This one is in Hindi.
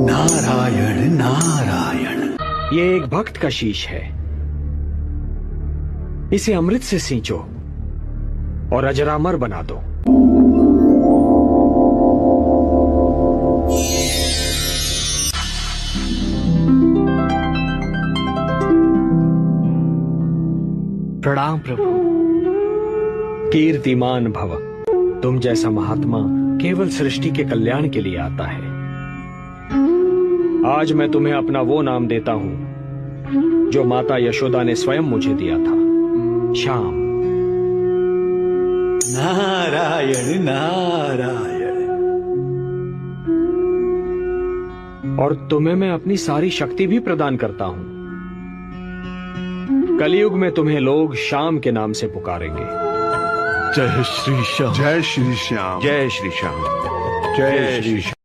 नारायण नारायण। ये एक भक्त का शीश है, इसे अमृत से सींचो और अजरामर बना दो। प्रणाम प्रभु। कीर्तिमान भव। तुम जैसा महात्मा केवल सृष्टि के कल्याण के लिए आता है। आज मैं तुम्हें अपना वो नाम देता हूं जो माता यशोदा ने स्वयं मुझे दिया था, श्याम। नारायण नारायण। और तुम्हें मैं अपनी सारी शक्ति भी प्रदान करता हूं। कलयुग में तुम्हें लोग श्याम के नाम से पुकारेंगे। जय श्री श्याम, जय श्री श्याम, जय श्री श्याम, जय श्री श्याम।